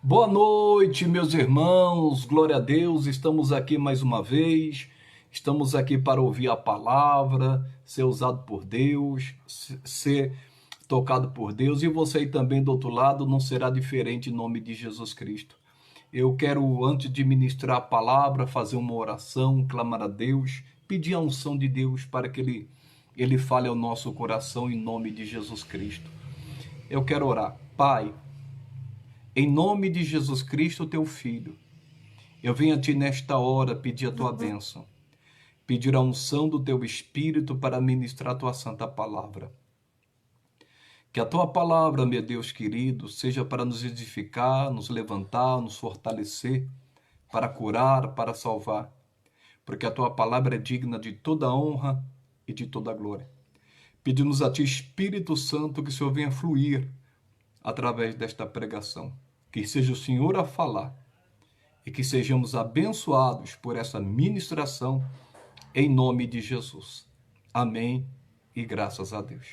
Boa noite, meus irmãos, glória a Deus, estamos aqui mais uma vez, estamos aqui para ouvir a palavra, ser usado por Deus, ser tocado por Deus, e você aí também do outro lado não será diferente em nome de Jesus Cristo. Eu quero, antes de ministrar a palavra, fazer uma oração, clamar a Deus, pedir a unção de Deus para que Ele fale ao nosso coração em nome de Jesus Cristo. Eu quero orar. Pai, em nome de Jesus Cristo, teu Filho, eu venho a ti nesta hora pedir a tua bênção, pedir a unção do teu Espírito para ministrar a tua santa palavra. Que a tua palavra, meu Deus querido, seja para nos edificar, nos levantar, nos fortalecer, para curar, para salvar, porque a tua palavra é digna de toda honra e de toda glória. Pedimos a ti, Espírito Santo, que o Senhor venha fluir através desta pregação. Que seja o Senhor a falar e que sejamos abençoados por essa ministração em nome de Jesus. Amém e graças a Deus.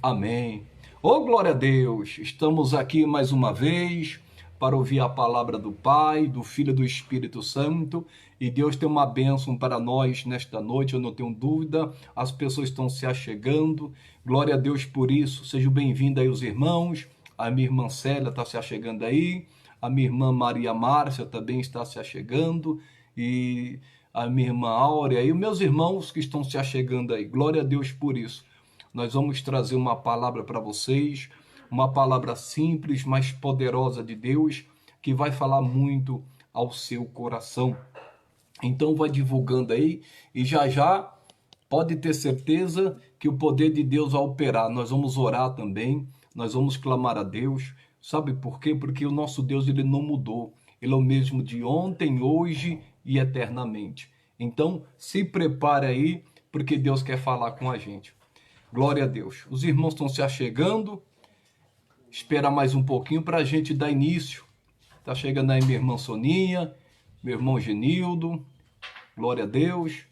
Amém. Oh, glória a Deus! Estamos aqui mais uma vez para ouvir a palavra do Pai, do Filho e do Espírito Santo, e Deus tem uma bênção para nós nesta noite, eu não tenho dúvida, as pessoas estão se achegando, glória a Deus por isso, sejam bem-vindos aí os irmãos, a minha irmã Célia está se achegando aí, a minha irmã Maria Márcia também está se achegando, e a minha irmã Áurea e os meus irmãos que estão se achegando aí, glória a Deus por isso. Nós vamos trazer uma palavra para vocês, uma palavra simples, mas poderosa de Deus, que vai falar muito ao seu coração. Então vai divulgando aí e já pode ter certeza que o poder de Deus vai operar. Nós vamos orar também, nós vamos clamar a Deus. Sabe por quê? Porque o nosso Deus ele não mudou. Ele é o mesmo de ontem, hoje e eternamente. Então se prepare aí, porque Deus quer falar com a gente. Glória a Deus. Os irmãos estão se achegando. Espera mais um pouquinho para a gente dar início. Está chegando aí minha irmã Soninha, meu irmão Genildo. Glória a Deus.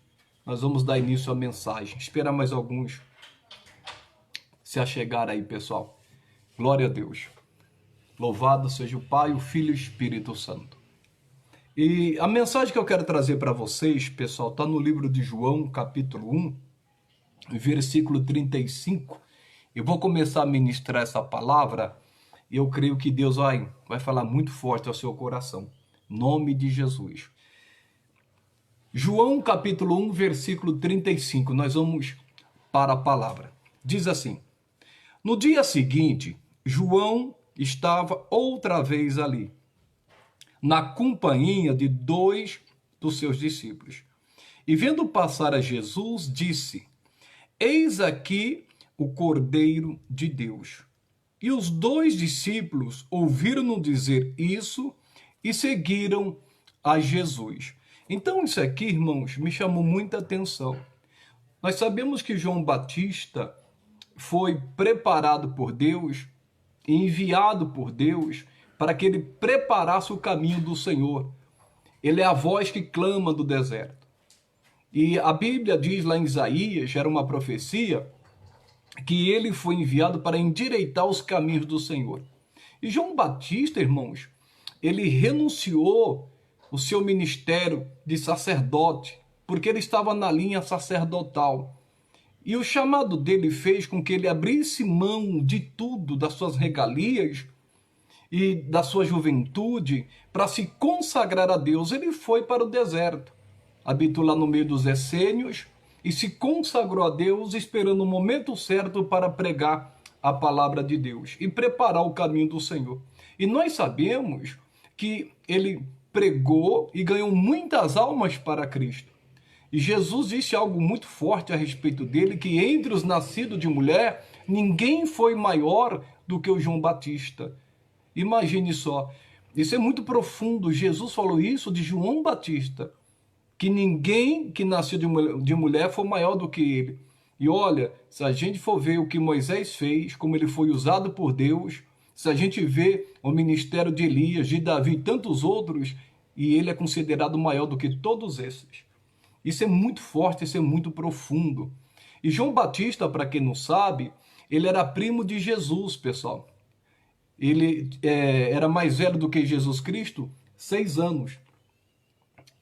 Nós vamos dar início à mensagem. Espera mais alguns se achegar aí, pessoal. Glória a Deus. Louvado seja o Pai, o Filho e o Espírito Santo. E a mensagem que eu quero trazer para vocês, pessoal, está no livro de João, capítulo 1, versículo 35. Eu vou começar a ministrar essa palavra e eu creio que Deus vai falar muito forte ao seu coração. Em nome de Jesus. João capítulo 1, versículo 35. Nós vamos para a palavra. Diz assim: No dia seguinte, João estava outra vez ali, na companhia de 2 dos seus discípulos. E vendo passar a Jesus, disse: Eis aqui o Cordeiro de Deus. E os 2 discípulos ouviram-no dizer isso e seguiram a Jesus. Então isso aqui, irmãos, me chamou muita atenção. Nós sabemos que João Batista foi preparado por Deus, enviado por Deus, para que ele preparasse o caminho do Senhor. Ele é a voz que clama do deserto. E a Bíblia diz lá em Isaías, era uma profecia, que ele foi enviado para endireitar os caminhos do Senhor. E João Batista, irmãos, ele renunciou o seu ministério de sacerdote, porque ele estava na linha sacerdotal. E o chamado dele fez com que ele abrisse mão de tudo, das suas regalias e da sua juventude, para se consagrar a Deus. Ele foi para o deserto, habitou lá no meio dos essênios, e se consagrou a Deus, esperando o momento certo para pregar a palavra de Deus e preparar o caminho do Senhor. E nós sabemos que ele pregou e ganhou muitas almas para Cristo. E Jesus disse algo muito forte a respeito dele, que entre os nascidos de mulher, ninguém foi maior do que o João Batista. Imagine só, isso é muito profundo. Jesus falou isso de João Batista, que ninguém que nasceu de mulher foi maior do que ele. E olha, se a gente for ver o que Moisés fez, como ele foi usado por Deus, se a gente vê o ministério de Elias, de Davi e tantos outros, e ele é considerado maior do que todos esses. Isso é muito forte, isso é muito profundo. E João Batista, para quem não sabe, ele era primo de Jesus, pessoal. Ele era mais velho do que Jesus Cristo, 6 anos.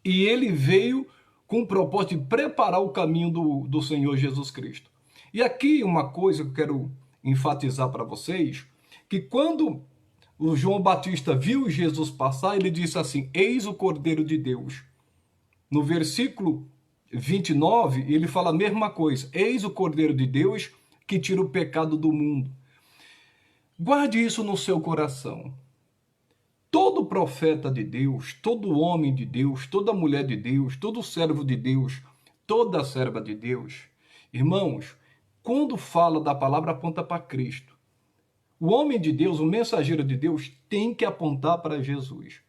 E ele veio com o propósito de preparar o caminho do Senhor Jesus Cristo. E aqui uma coisa que eu quero enfatizar para vocês, que quando o João Batista viu Jesus passar, ele disse assim: eis o Cordeiro de Deus. No versículo 29, ele fala a mesma coisa: eis o Cordeiro de Deus que tira o pecado do mundo. Guarde isso no seu coração. Todo profeta de Deus, todo homem de Deus, toda mulher de Deus, todo servo de Deus, toda serva de Deus, irmãos, quando fala da palavra, aponta para Cristo. O homem de Deus, o mensageiro de Deus, tem que apontar para Jesus.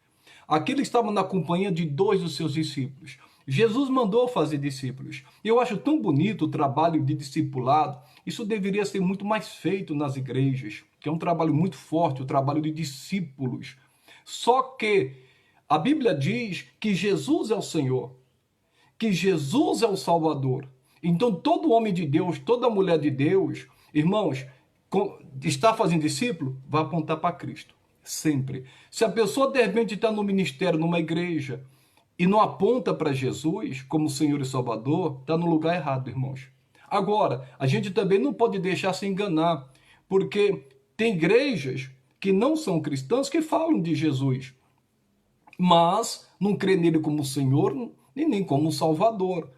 Aqui ele estava na companhia de 2 dos seus discípulos. Jesus mandou fazer discípulos. Eu acho tão bonito o trabalho de discipulado. Isso deveria ser muito mais feito nas igrejas, que é um trabalho muito forte, o trabalho de discípulos. Só que a Bíblia diz que Jesus é o Senhor, que Jesus é o Salvador. Então todo homem de Deus, toda mulher de Deus, irmãos, está fazendo discípulo, vai apontar para Cristo, sempre. Se a pessoa de repente está no ministério, numa igreja, e não aponta para Jesus como Senhor e Salvador, está no lugar errado, irmãos. Agora, a gente também não pode deixar se enganar, porque tem igrejas que não são cristãs que falam de Jesus, mas não crê nele como Senhor e nem como Salvador.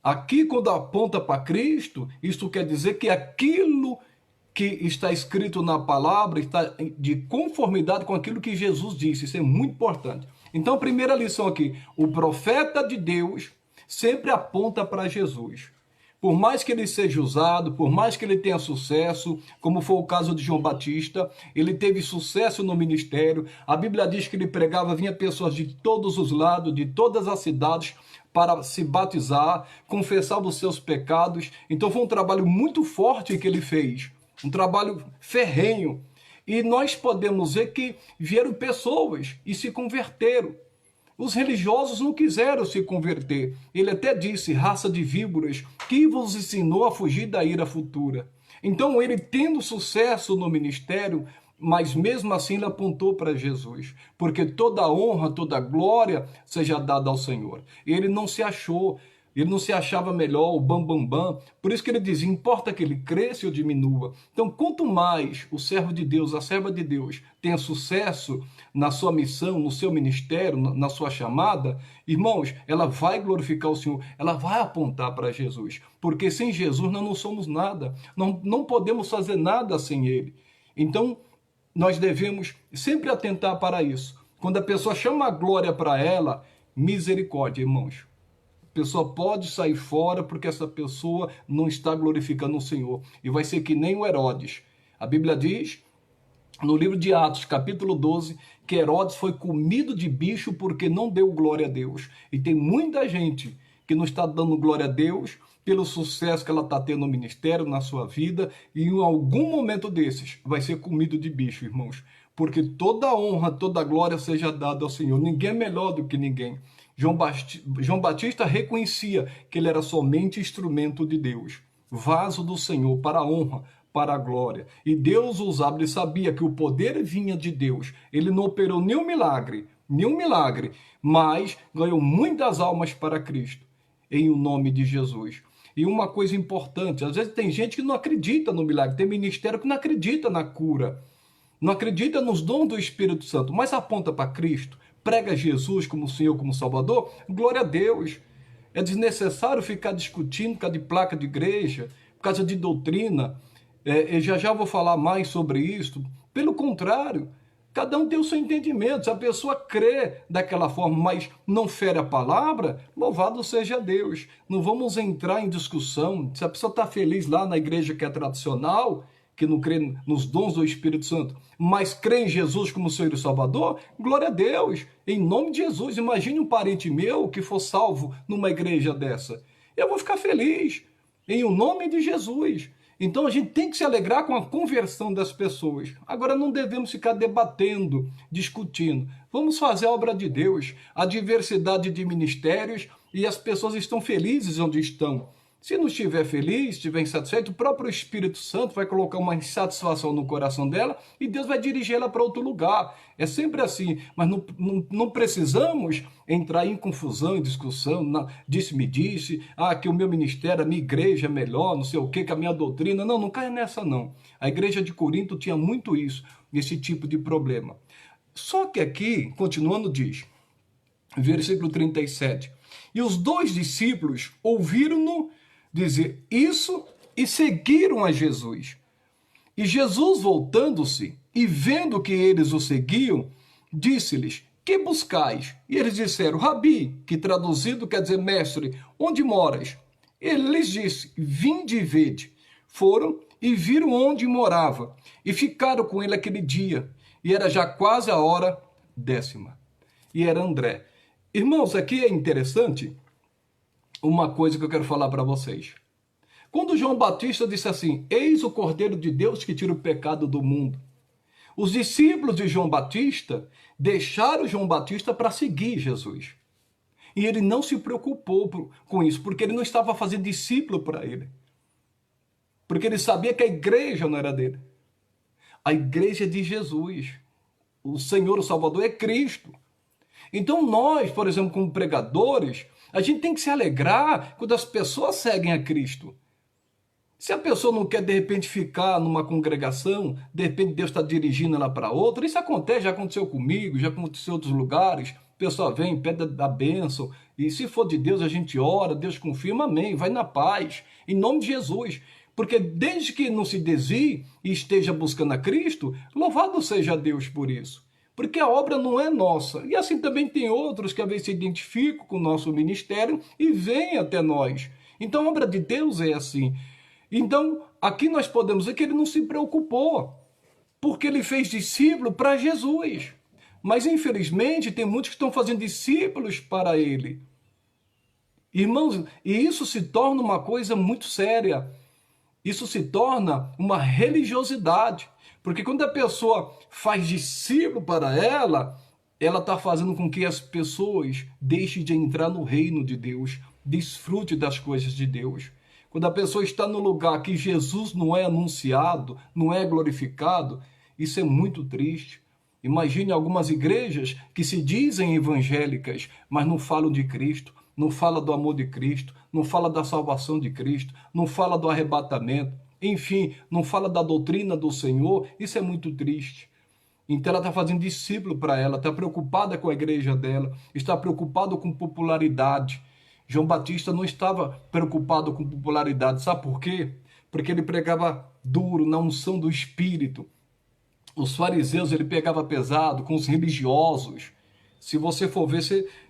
Aqui, quando aponta para Cristo, isso quer dizer que aquilo que está escrito na palavra está de conformidade com aquilo que Jesus disse. Isso é muito importante. Então, a primeira lição aqui: o profeta de Deus sempre aponta para Jesus. Por mais que ele seja usado, por mais que ele tenha sucesso, como foi o caso de João Batista, ele teve sucesso no ministério. A Bíblia diz que ele pregava, vinha pessoas de todos os lados, de todas as cidades, para se batizar, confessar os seus pecados. Então foi um trabalho muito forte que ele fez, um trabalho ferrenho. E nós podemos ver que vieram pessoas e se converteram. Os religiosos não quiseram se converter. Ele até disse: raça de víboras, que vos ensinou a fugir da ira futura. Então ele, tendo sucesso no ministério, mas mesmo assim ele apontou para Jesus, porque toda honra, toda glória seja dada ao Senhor. Ele não se achou, ele não se achava melhor, o bam. Por isso que ele dizia: importa que ele cresça ou diminua. Então, quanto mais o servo de Deus, a serva de Deus, tenha sucesso na sua missão, no seu ministério, na sua chamada, irmãos, ela vai glorificar o Senhor, ela vai apontar para Jesus. Porque sem Jesus nós não somos nada, não podemos fazer nada sem Ele. Então, nós devemos sempre atentar para isso. Quando a pessoa chama a glória para ela, misericórdia, irmãos. A pessoa pode sair fora porque essa pessoa não está glorificando o Senhor. E vai ser que nem o Herodes. A Bíblia diz, no livro de Atos, capítulo 12, que Herodes foi comido de bicho porque não deu glória a Deus. E tem muita gente que não está dando glória a Deus pelo sucesso que ela está tendo no ministério, na sua vida, e em algum momento desses vai ser comido de bicho, irmãos. Porque toda honra, toda glória seja dada ao Senhor. Ninguém é melhor do que ninguém. João Batista reconhecia que ele era somente instrumento de Deus, vaso do Senhor para a honra, para a glória. E Deus usava, ele sabia que o poder vinha de Deus. Ele não operou nenhum milagre, mas ganhou muitas almas para Cristo, em o nome de Jesus. E uma coisa importante, às vezes tem gente que não acredita no milagre, tem ministério que não acredita na cura, não acredita nos dons do Espírito Santo, mas aponta para Cristo, prega Jesus como Senhor, como Salvador, glória a Deus. É desnecessário ficar discutindo por causa de placa de igreja, por causa de doutrina. Já vou falar mais sobre isso. Pelo contrário, cada um tem o seu entendimento. Se a pessoa crê daquela forma, mas não fere a palavra, louvado seja Deus. Não vamos entrar em discussão. Se a pessoa está feliz lá na igreja que é tradicional, que não crê nos dons do Espírito Santo, mas crê em Jesus como Senhor e Salvador, glória a Deus, em nome de Jesus. Imagine um parente meu que for salvo numa igreja dessa. Eu vou ficar feliz, em o nome de Jesus. Então a gente tem que se alegrar com a conversão das pessoas. Agora não devemos ficar debatendo, discutindo. Vamos fazer a obra de Deus, a diversidade de ministérios, e as pessoas estão felizes onde estão. Se não estiver feliz, estiver insatisfeito, o próprio Espírito Santo vai colocar uma insatisfação no coração dela e Deus vai dirigir ela para outro lugar. É sempre assim, mas não precisamos entrar em confusão, em discussão, disse-me disse, que o meu ministério, a minha igreja é melhor, não sei o que a minha doutrina. Não caia nessa não. A igreja de Corinto tinha muito isso, esse tipo de problema. Só que aqui, continuando, diz, versículo 37, e os 2 discípulos ouviram-no dizer isso e seguiram a Jesus. E Jesus, voltando-se e vendo que eles o seguiam, disse-lhes, que buscais? E eles disseram, Rabi, que traduzido quer dizer mestre, onde moras? Ele lhes disse, vinde e vede. Foram e viram onde morava, e ficaram com ele aquele dia, e era já quase a hora 10ª. E era André. Irmãos, aqui é interessante uma coisa que eu quero falar para vocês. Quando João Batista disse assim, eis o Cordeiro de Deus que tira o pecado do mundo, os discípulos de João Batista deixaram João Batista para seguir Jesus. E ele não se preocupou com isso, porque ele não estava fazendo discípulo para ele. Porque ele sabia que a igreja não era dele. A igreja é de Jesus. O Senhor, o Salvador, é Cristo. Então nós, por exemplo, como pregadores, a gente tem que se alegrar quando as pessoas seguem a Cristo. Se a pessoa não quer, de repente, ficar numa congregação, de repente Deus está dirigindo ela para outra, isso acontece, já aconteceu comigo, já aconteceu em outros lugares, a pessoa vem, pede a bênção, e se for de Deus, a gente ora, Deus confirma, amém, vai na paz, em nome de Jesus. Porque desde que não se desvie e esteja buscando a Cristo, louvado seja Deus por isso. Porque a obra não é nossa. E assim também tem outros que às vezes se identificam com o nosso ministério e vêm até nós. Então a obra de Deus é assim. Então aqui nós podemos ver que ele não se preocupou, porque ele fez discípulo para Jesus. Mas infelizmente tem muitos que estão fazendo discípulos para ele. Irmãos, e isso se torna uma coisa muito séria. Isso se torna uma religiosidade. Porque quando a pessoa faz discípulo para ela está fazendo com que as pessoas deixem de entrar no reino de Deus, desfrute das coisas de Deus. Quando a pessoa está no lugar que Jesus não é anunciado, não é glorificado, isso é muito triste. Imagine algumas igrejas que se dizem evangélicas, mas não falam de Cristo, não falam do amor de Cristo, não falam da salvação de Cristo, não falam do arrebatamento, enfim, não fala da doutrina do Senhor. Isso é muito triste. Então ela está fazendo discípulo para ela, está preocupada com a igreja dela, está preocupado com popularidade. João Batista não estava preocupado com popularidade, sabe por quê? Porque ele pregava duro, na unção do Espírito. Os fariseus ele pegava pesado com os religiosos. Se você for ver,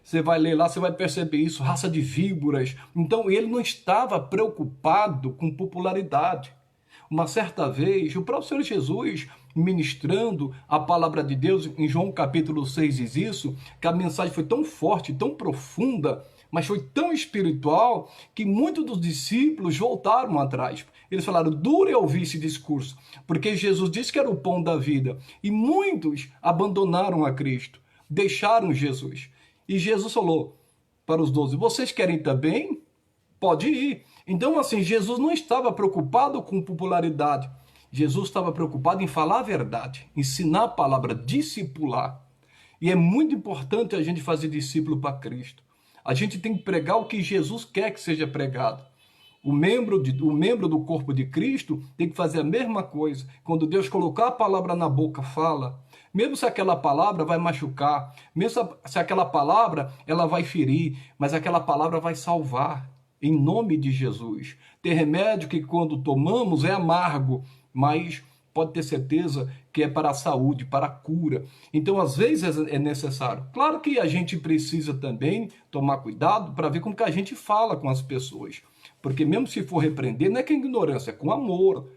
você vai ler lá, você vai perceber isso, raça de víboras. Então ele não estava preocupado com popularidade. Uma certa vez, o próprio Senhor Jesus, ministrando a palavra de Deus, em João capítulo 6 diz isso, que a mensagem foi tão forte, tão profunda, mas foi tão espiritual, que muitos dos discípulos voltaram atrás. Eles falaram, duro é ouvir esse discurso, porque Jesus disse que era o pão da vida. E muitos abandonaram a Cristo, deixaram Jesus. E Jesus falou para os 12, vocês querem também? Pode ir. Então, assim, Jesus não estava preocupado com popularidade. Jesus estava preocupado em falar a verdade, ensinar a palavra, discipular. E é muito importante a gente fazer discípulo para Cristo. A gente tem que pregar o que Jesus quer que seja pregado. O membro do corpo de Cristo tem que fazer a mesma coisa. Quando Deus colocar a palavra na boca, fala. Mesmo se aquela palavra vai machucar, mesmo se aquela palavra ela vai ferir, mas aquela palavra vai salvar. Em nome de Jesus. Tem remédio que quando tomamos é amargo, mas pode ter certeza que é para a saúde, para a cura. Então, às vezes é necessário. Claro que a gente precisa também tomar cuidado para ver como que a gente fala com as pessoas. Porque mesmo se for repreender, não é com ignorância, é com amor,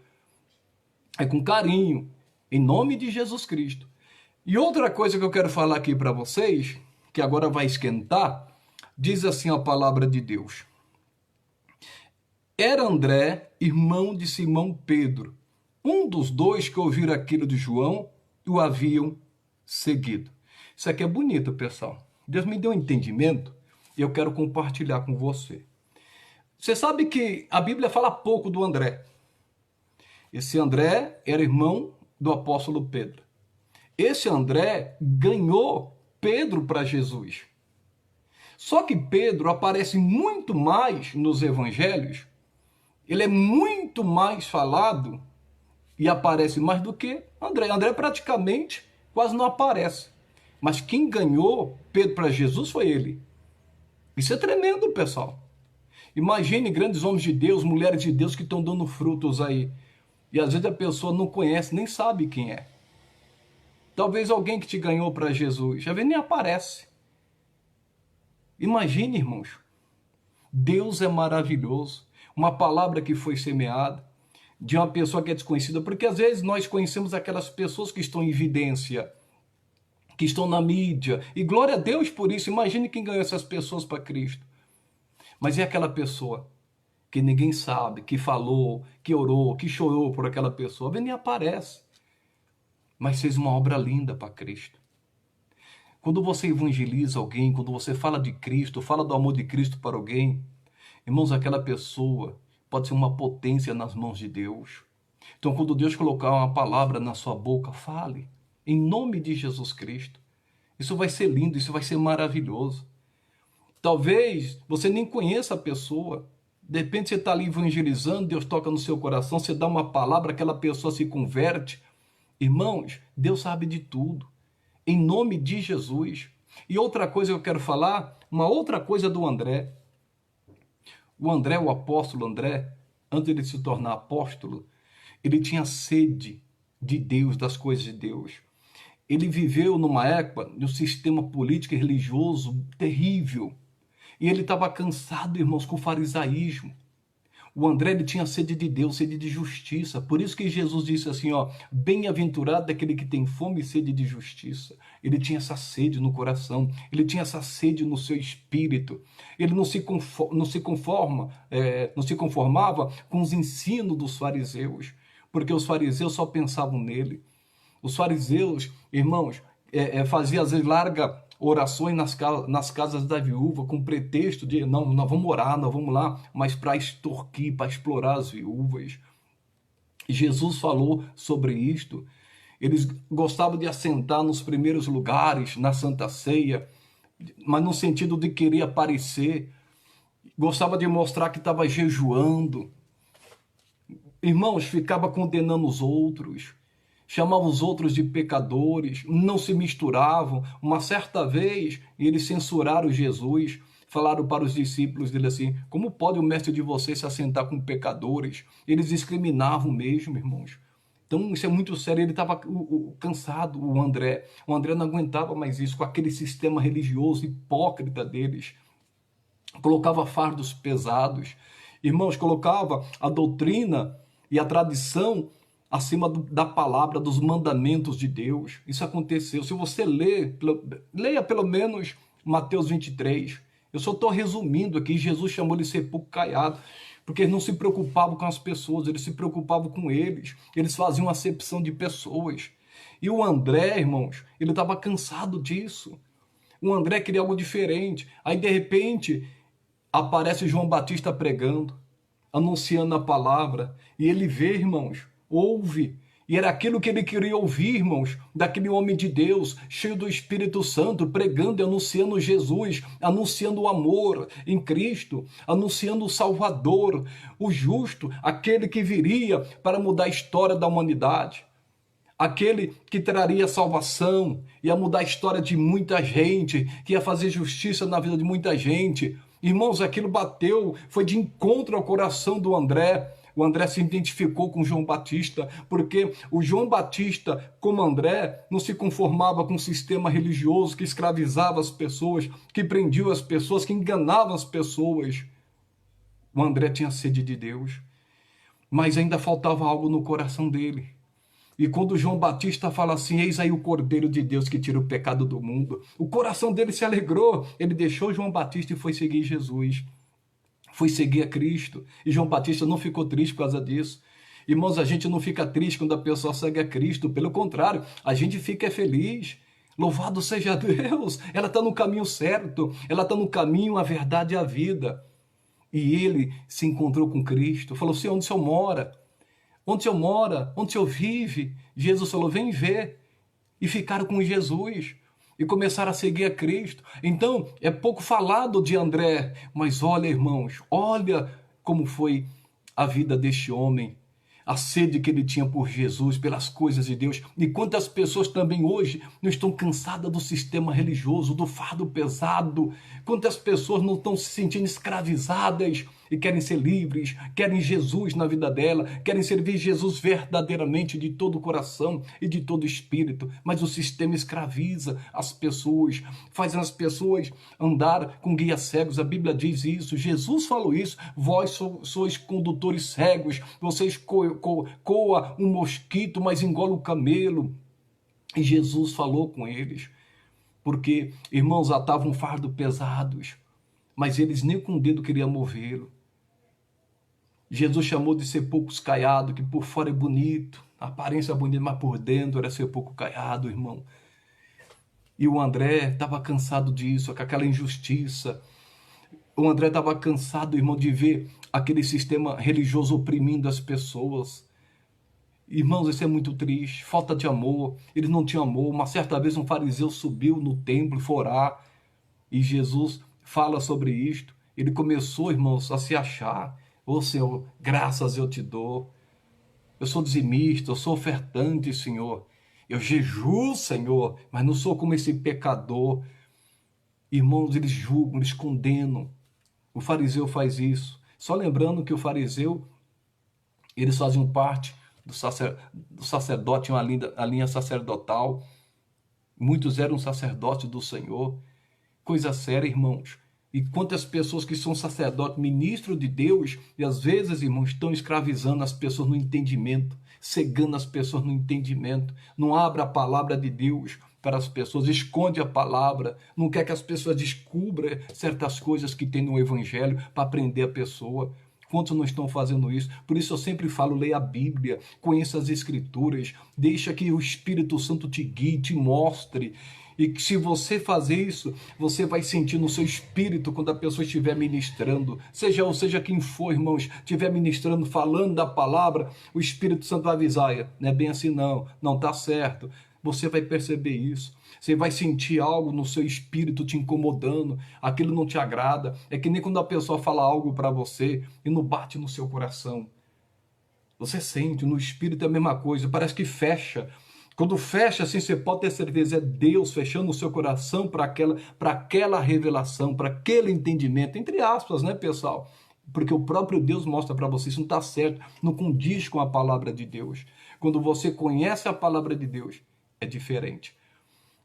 é com carinho, em nome de Jesus Cristo. E outra coisa que eu quero falar aqui para vocês, que agora vai esquentar, diz assim a palavra de Deus. Era André, irmão de Simão Pedro, um dos 2 que ouviram aquilo de João e o haviam seguido. Isso aqui é bonito, pessoal. Deus me deu um entendimento e eu quero compartilhar com você. Você sabe que a Bíblia fala pouco do André. Esse André era irmão do apóstolo Pedro. Esse André ganhou Pedro para Jesus. Só que Pedro aparece muito mais nos evangelhos, ele é muito mais falado e aparece mais do que André. André praticamente quase não aparece. Mas quem ganhou Pedro para Jesus foi ele. Isso é tremendo, pessoal. Imagine grandes homens de Deus, mulheres de Deus que estão dando frutos aí. E às vezes a pessoa não conhece, nem sabe quem é. Talvez alguém que te ganhou para Jesus, já vê, nem aparece. Imagine, irmãos. Deus é maravilhoso. Uma palavra que foi semeada de uma pessoa que é desconhecida, porque às vezes nós conhecemos aquelas pessoas que estão em evidência, que estão na mídia, e glória a Deus por isso. Imagine quem ganhou essas pessoas para Cristo. Mas é aquela pessoa que ninguém sabe, que falou, que orou, que chorou por aquela pessoa, nem aparece, mas fez uma obra linda para Cristo. Quando você evangeliza alguém, quando você fala de Cristo, fala do amor de Cristo para alguém, irmãos, aquela pessoa pode ser uma potência nas mãos de Deus. Então, quando Deus colocar uma palavra na sua boca, fale, em nome de Jesus Cristo. Isso vai ser lindo, isso vai ser maravilhoso. Talvez você nem conheça a pessoa. De repente você está ali evangelizando, Deus toca no seu coração, você dá uma palavra, aquela pessoa se converte. Irmãos, Deus sabe de tudo. Em nome de Jesus. E outra coisa que eu quero falar, uma outra coisa do André. O André, o apóstolo André, antes de se tornar apóstolo, ele tinha sede de Deus, das coisas de Deus. Ele viveu numa época de um sistema político e religioso terrível. E ele estava cansado, irmãos, com o farisaísmo. O André, ele tinha sede de Deus, sede de justiça. Por isso que Jesus disse assim, ó, bem-aventurado aquele que tem fome e sede de justiça. Ele tinha essa sede no coração, ele tinha essa sede no seu espírito. Ele não se conformava com os ensinos dos fariseus, porque os fariseus só pensavam nele. Os fariseus, irmãos, faziam às vezes larga orações nas casas da viúva com pretexto de, não, nós vamos orar, nós vamos lá, mas para extorquir, para explorar as viúvas. Jesus falou sobre isto. Eles gostavam de assentar nos primeiros lugares, na Santa Ceia, mas no sentido de querer aparecer. Gostava de mostrar que estava jejuando. Irmãos, ficava condenando os outros. Chamavam os outros de pecadores, não se misturavam. Uma certa vez, eles censuraram Jesus, falaram para os discípulos dele assim, como pode o mestre de vocês se assentar com pecadores? Eles discriminavam mesmo, irmãos. Então, isso é muito sério. Ele estava cansado, o André. O André não aguentava mais isso, com aquele sistema religioso hipócrita deles. Colocava fardos pesados. Irmãos, colocava a doutrina e a tradição acima da palavra, dos mandamentos de Deus. Isso aconteceu. Se você leia pelo menos Mateus 23. Eu só estou resumindo aqui. Jesus chamou de sepulcro caiado, porque eles não se preocupavam com as pessoas, eles se preocupavam com eles. Eles faziam acepção de pessoas. E o André, irmãos, ele estava cansado disso. O André queria algo diferente. Aí, de repente, aparece João Batista pregando, anunciando a palavra. E ele vê, irmãos, ouve. E era aquilo que ele queria ouvir, irmãos, daquele homem de Deus, cheio do Espírito Santo, pregando e anunciando Jesus, anunciando o amor em Cristo, anunciando o Salvador, o justo, aquele que viria para mudar a história da humanidade, aquele que traria salvação, ia mudar a história de muita gente, que ia fazer justiça na vida de muita gente. Irmãos, aquilo bateu, foi de encontro ao coração do André. O André se identificou com João Batista, porque o João Batista, como André, não se conformava com um sistema religioso que escravizava as pessoas, que prendia as pessoas, que enganava as pessoas. O André tinha sede de Deus, mas ainda faltava algo no coração dele. E quando João Batista fala assim, eis aí o Cordeiro de Deus que tira o pecado do mundo, o coração dele se alegrou. Ele deixou João Batista e foi seguir Jesus. Foi seguir a Cristo. E João Batista não ficou triste por causa disso. Irmãos, a gente não fica triste quando a pessoa segue a Cristo. Pelo contrário, a gente fica feliz. Louvado seja Deus. Ela está no caminho certo. Ela está no caminho, a verdade e a vida. E ele se encontrou com Cristo, falou assim, onde o Senhor mora? Onde o Senhor mora? Onde o Senhor vive? Jesus falou, vem ver. E ficaram com Jesus e começaram a seguir a Cristo. Então, é pouco falado de André, mas olha, irmãos, olha como foi a vida deste homem, a sede que ele tinha por Jesus, pelas coisas de Deus. E quantas pessoas também hoje não estão cansadas do sistema religioso, do fardo pesado. Quantas pessoas não estão se sentindo escravizadas e querem ser livres, querem Jesus na vida dela, querem servir Jesus verdadeiramente de todo o coração e de todo o espírito. Mas o sistema escraviza as pessoas, faz as pessoas andar com guias cegos. A Bíblia diz isso, Jesus falou isso. Vós sois condutores cegos, vocês coa um mosquito, mas engole o camelo. E Jesus falou com eles, porque, irmãos, atavam um fardo pesados, mas eles nem com o dedo queriam movê-lo. Jesus chamou de sepulcros caiados, que por fora é bonito, a aparência é bonita, mas por dentro era sepulcro caiado, irmão. E o André estava cansado disso, com aquela injustiça. O André estava cansado, irmão, de ver aquele sistema religioso oprimindo as pessoas. Irmãos, isso é muito triste, falta de amor. Eles não tinham amor. Uma certa vez um fariseu subiu no templo e foi orar, e Jesus fala sobre isto. Ele começou, irmãos, a se achar. Ô Senhor, graças eu te dou. Eu sou dizimista, eu sou ofertante, Senhor. Eu jejuo, Senhor, mas não sou como esse pecador. Irmãos, eles julgam, eles condenam. O fariseu faz isso. Só lembrando que o fariseu, eles faziam parte do sacerdote, tinham a linha sacerdotal. Muitos eram sacerdotes do Senhor. Coisa séria, irmãos. E quantas pessoas que são sacerdotes, ministros de Deus, e às vezes, irmãos, estão escravizando as pessoas no entendimento, cegando as pessoas no entendimento, não abre a palavra de Deus para as pessoas, esconde a palavra, não quer que as pessoas descubram certas coisas que tem no Evangelho para prender a pessoa. Quantos não estão fazendo isso? Por isso eu sempre falo, leia a Bíblia, conheça as Escrituras, deixa que o Espírito Santo te guie, te mostre. E que se você fazer isso, você vai sentir no seu espírito quando a pessoa estiver ministrando. Seja quem for, irmãos, estiver ministrando, falando da palavra, o Espírito Santo vai avisar. Não é bem assim não, não está certo. Você vai perceber isso. Você vai sentir algo no seu espírito te incomodando. Aquilo não te agrada. É que nem quando a pessoa fala algo para você e não bate no seu coração. Você sente, no espírito é a mesma coisa. Parece que fecha. Quando fecha assim, você pode ter certeza, é Deus fechando o seu coração para aquela revelação, para aquele entendimento, entre aspas, né, pessoal? Porque o próprio Deus mostra para você, isso não está certo, não condiz com a palavra de Deus. Quando você conhece a palavra de Deus, é diferente.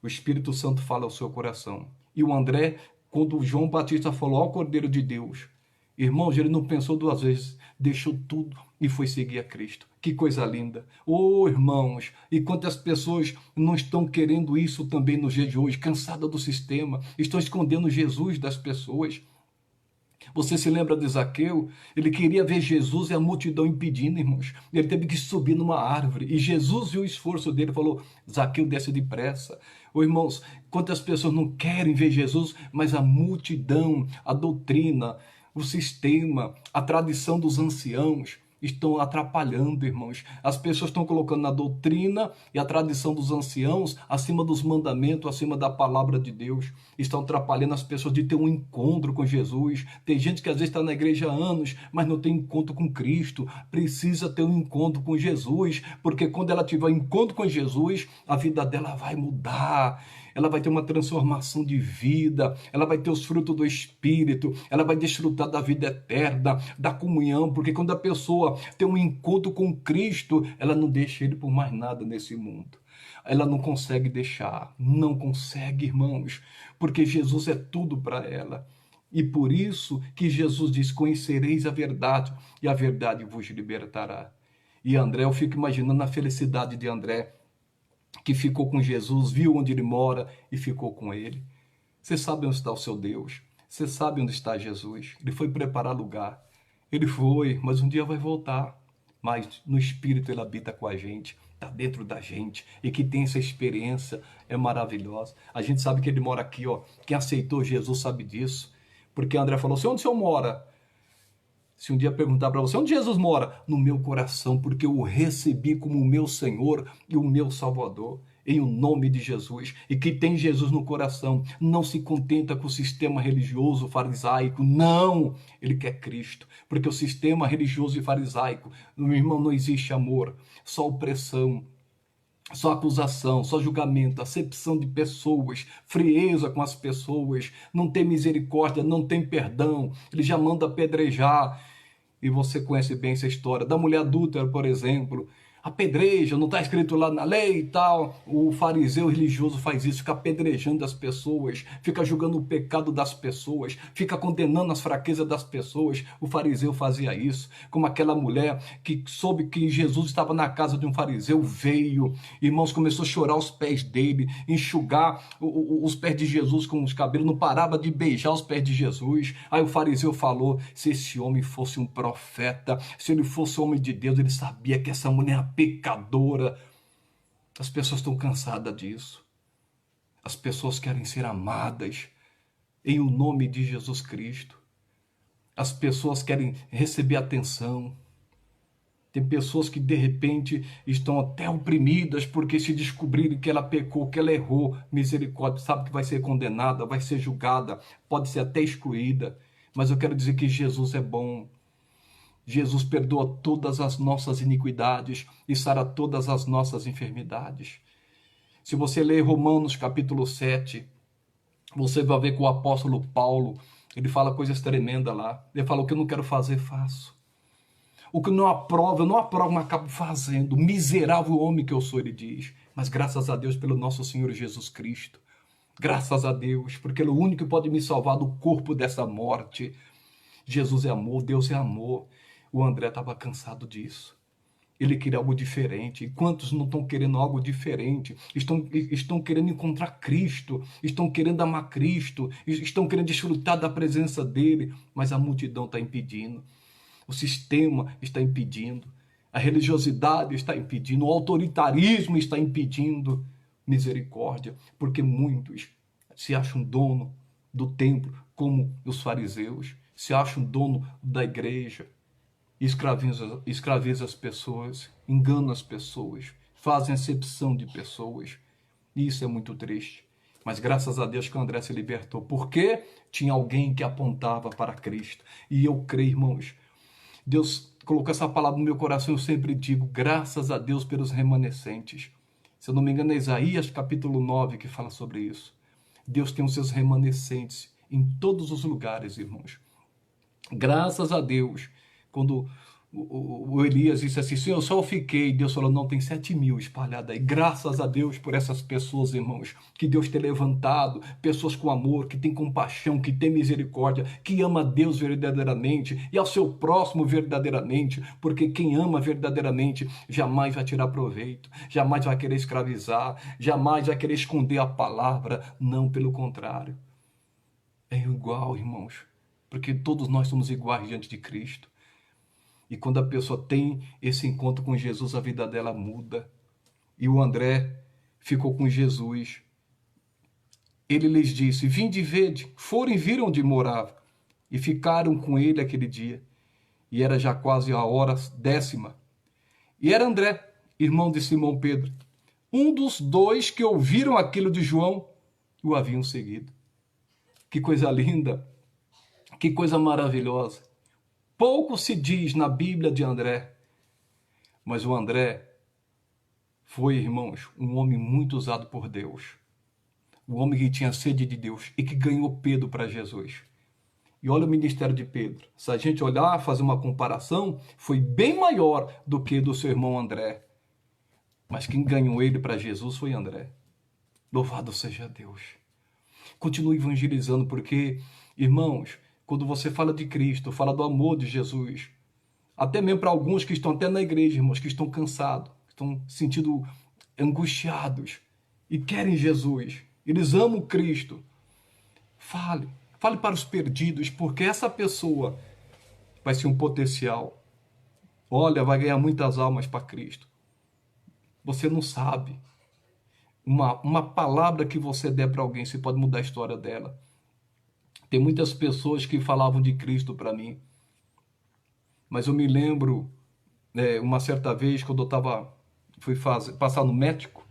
O Espírito Santo fala ao seu coração. E o André, quando João Batista falou ao Cordeiro de Deus, irmãos, ele não pensou duas vezes, deixou tudo e foi seguir a Cristo. Que coisa linda. Oh, irmãos, e quantas pessoas não estão querendo isso também no dia de hoje, cansada do sistema, estão escondendo Jesus das pessoas. Você se lembra de Zaqueu? Ele queria ver Jesus e a multidão impedindo, irmãos. Ele teve que subir numa árvore. E Jesus viu o esforço dele e falou, Zaqueu, desce depressa. Ô, irmãos, quantas pessoas não querem ver Jesus, mas a multidão, a doutrina, o sistema, a tradição dos anciãos estão atrapalhando, irmãos. As pessoas estão colocando a doutrina e a tradição dos anciãos acima dos mandamentos, acima da palavra de Deus. Estão atrapalhando as pessoas de ter um encontro com Jesus. Tem gente que às vezes está na igreja há anos, mas não tem encontro com Cristo. Precisa ter um encontro com Jesus, porque quando ela tiver um encontro com Jesus, a vida dela vai mudar. Ela vai ter uma transformação de vida, ela vai ter os frutos do Espírito, ela vai desfrutar da vida eterna, da comunhão, porque quando a pessoa tem um encontro com Cristo, ela não deixa ele por mais nada nesse mundo. Ela não consegue deixar, não consegue, irmãos, porque Jesus é tudo para ela. E por isso que Jesus diz, conhecereis a verdade, e a verdade vos libertará. E André, eu fico imaginando a felicidade de André, que ficou com Jesus, viu onde ele mora e ficou com ele. Você sabe onde está o seu Deus? Você sabe onde está Jesus? Ele foi preparar lugar. Ele foi, mas um dia vai voltar. Mas no Espírito ele habita com a gente, está dentro da gente. E que tem essa experiência é maravilhosa. A gente sabe que ele mora aqui, ó. Quem aceitou Jesus sabe disso. Porque André falou assim, onde o senhor mora? Se um dia perguntar para você, onde Jesus mora? No meu coração, porque eu o recebi como o meu Senhor e o meu Salvador, em o nome de Jesus. E que tem Jesus no coração, não se contenta com o sistema religioso farisaico, não! Ele quer Cristo, porque o sistema religioso e farisaico, meu irmão, não existe amor, só opressão, só acusação, só julgamento, acepção de pessoas, frieza com as pessoas, não tem misericórdia, não tem perdão, ele já manda apedrejar. E você conhece bem essa história da mulher adúltera, por exemplo. Apedreja, não está escrito lá na lei e tal. O fariseu religioso faz isso, fica apedrejando as pessoas, fica julgando o pecado das pessoas, fica condenando as fraquezas das pessoas. O fariseu fazia isso, como aquela mulher que soube que Jesus estava na casa de um fariseu, veio, irmãos, começou a chorar aos pés dele, enxugar os pés de Jesus com os cabelos, não parava de beijar os pés de Jesus. Aí o fariseu falou, se esse homem fosse um profeta, se ele fosse homem de Deus, ele sabia que essa mulher é pecadora. As pessoas estão cansadas disso. As pessoas querem ser amadas em o nome de Jesus Cristo. As pessoas querem receber atenção. Tem pessoas que de repente estão até oprimidas porque se descobrirem que ela pecou, que ela errou, misericórdia, sabe que vai ser condenada, vai ser julgada, pode ser até excluída. Mas eu quero dizer que Jesus é bom. Jesus perdoa todas as nossas iniquidades e sara todas as nossas enfermidades. Se você ler Romanos capítulo 7, você vai ver que o apóstolo Paulo, ele fala coisas tremendas lá. Ele fala, o que eu não quero fazer, faço. O que eu não aprovo, mas acabo fazendo. Miserável homem que eu sou, ele diz. Mas graças a Deus pelo nosso Senhor Jesus Cristo. Graças a Deus, porque Ele é o único que pode me salvar do corpo dessa morte. Jesus é amor, Deus é amor. O André estava cansado disso. Ele queria algo diferente. E quantos não estão querendo algo diferente? Estão querendo encontrar Cristo. Estão querendo amar Cristo. Estão querendo desfrutar da presença dEle. Mas a multidão está impedindo. O sistema está impedindo. A religiosidade está impedindo. O autoritarismo está impedindo. Misericórdia. Porque muitos se acham dono do templo, como os fariseus. Se acham dono da igreja. Escraviza as pessoas, engana as pessoas, fazem acepção de pessoas. E isso é muito triste. Mas graças a Deus que o André se libertou. Porque tinha alguém que apontava para Cristo. E eu creio, irmãos, Deus colocou essa palavra no meu coração, eu sempre digo, graças a Deus pelos remanescentes. Se eu não me engano, é Isaías capítulo 9 que fala sobre isso. Deus tem os seus remanescentes em todos os lugares, irmãos. Graças a Deus, quando o Elias disse assim, Senhor, só eu fiquei, Deus falou, não, tem 7.000 espalhados aí. Graças a Deus por essas pessoas, irmãos, que Deus tem levantado, pessoas com amor, que tem compaixão, que tem misericórdia, que ama a Deus verdadeiramente e ao seu próximo verdadeiramente, porque quem ama verdadeiramente jamais vai tirar proveito, jamais vai querer escravizar, jamais vai querer esconder a palavra, não, pelo contrário. É igual, irmãos, porque todos nós somos iguais diante de Cristo. E quando a pessoa tem esse encontro com Jesus, a vida dela muda. E o André ficou com Jesus. Ele lhes disse, vinde e vede. Foram e viram onde morava. E ficaram com ele aquele dia. E era já quase a hora 10ª. E era André, irmão de Simão Pedro, um dos dois que ouviram aquilo de João e o haviam seguido. Que coisa linda. Que coisa maravilhosa. Pouco se diz na Bíblia de André, mas o André foi, irmãos, um homem muito usado por Deus. Um homem que tinha sede de Deus e que ganhou Pedro para Jesus. E olha o ministério de Pedro. Se a gente olhar, fazer uma comparação, foi bem maior do que do seu irmão André. Mas quem ganhou ele para Jesus foi André. Louvado seja Deus. Continue evangelizando, porque, irmãos, quando você fala de Cristo, fala do amor de Jesus, até mesmo para alguns que estão até na igreja, irmãos, que estão cansados, que estão sentindo angustiados e querem Jesus, eles amam Cristo. Fale para os perdidos, porque essa pessoa vai ser um potencial. Olha, vai ganhar muitas almas para Cristo. Você não sabe. Uma palavra que você der para alguém, você pode mudar a história dela. Tem muitas pessoas que falavam de Cristo para mim. Mas eu me lembro, uma certa vez, quando fui passar no médico,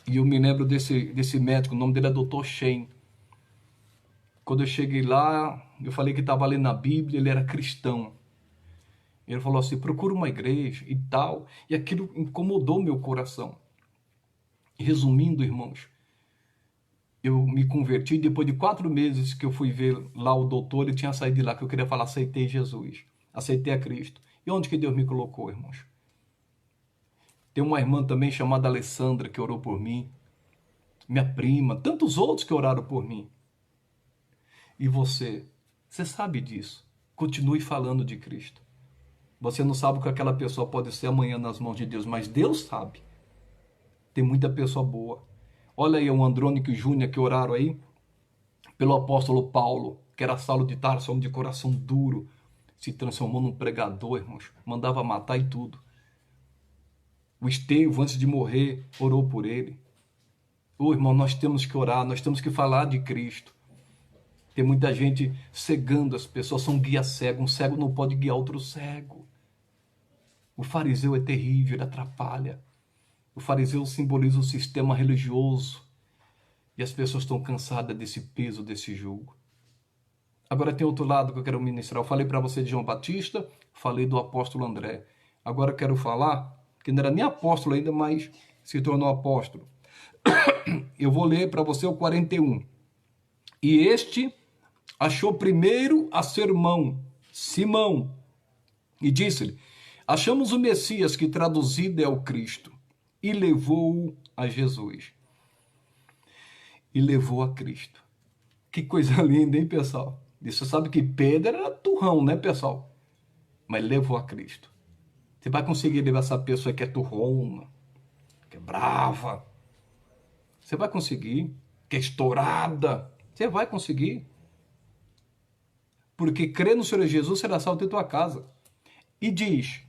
e eu me lembro desse médico, o nome dele é Dr. Shen. Quando eu cheguei lá, eu falei que estava lendo a Bíblia, ele era cristão. Ele falou assim, procura uma igreja e tal. E aquilo incomodou meu coração. Resumindo, irmãos, eu me converti. Depois de 4 meses que eu fui ver lá o doutor, ele tinha saído de lá, que eu queria falar, aceitei Jesus. Aceitei a Cristo. E onde que Deus me colocou, irmãos? Tem uma irmã também chamada Alessandra, que orou por mim. Minha prima, tantos outros que oraram por mim. E você sabe disso. Continue falando de Cristo. Você não sabe o que aquela pessoa pode ser amanhã nas mãos de Deus, mas Deus sabe. Tem muita pessoa boa. Olha aí o Andrônico e Júnior que oraram aí pelo apóstolo Paulo, que era Saulo de Tarso, homem de coração duro, se transformou num pregador, irmãos. Mandava matar e tudo. O Estevão, antes de morrer, orou por ele. Irmão, nós temos que orar, nós temos que falar de Cristo. Tem muita gente cegando as pessoas, são guia cego. Um cego não pode guiar outro cego. O fariseu é terrível, ele atrapalha. O fariseu simboliza o sistema religioso. E as pessoas estão cansadas desse peso, desse jugo. Agora tem outro lado que eu quero ministrar. Eu falei para você de João Batista, falei do apóstolo André. Agora eu quero falar, que não era nem apóstolo ainda, mas se tornou apóstolo. Eu vou ler para você o 41. E este achou primeiro a seu irmão, Simão, e disse-lhe, achamos o Messias, que traduzido é o Cristo, e levou-o a Jesus. E levou a Cristo. Que coisa linda, hein, pessoal? Você sabe que Pedro era turrão, né, pessoal? Mas levou a Cristo. Você vai conseguir levar essa pessoa que é turrona, que é brava. Você vai conseguir, que é estourada. Você vai conseguir. Porque crer no Senhor Jesus será salvo em tua casa. E diz,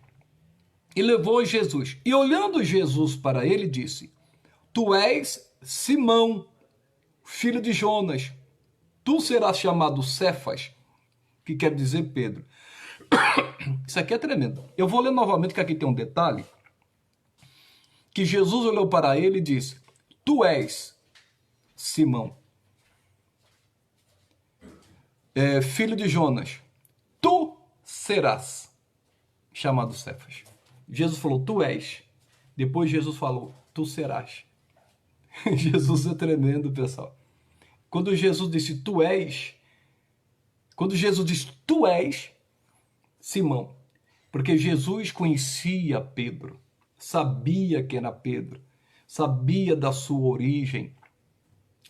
e levou Jesus. E olhando Jesus para ele, disse, tu és Simão, filho de Jonas. Tu serás chamado Cefas, que quer dizer Pedro. Isso aqui é tremendo. Eu vou ler novamente, que aqui tem um detalhe. Que Jesus olhou para ele e disse, tu és Simão, filho de Jonas. Tu serás chamado Cefas. Jesus falou, tu és. Depois Jesus falou, tu serás. Jesus é tremendo, pessoal. Quando Jesus disse, tu és, Simão, porque Jesus conhecia Pedro, sabia quem era Pedro, sabia da sua origem,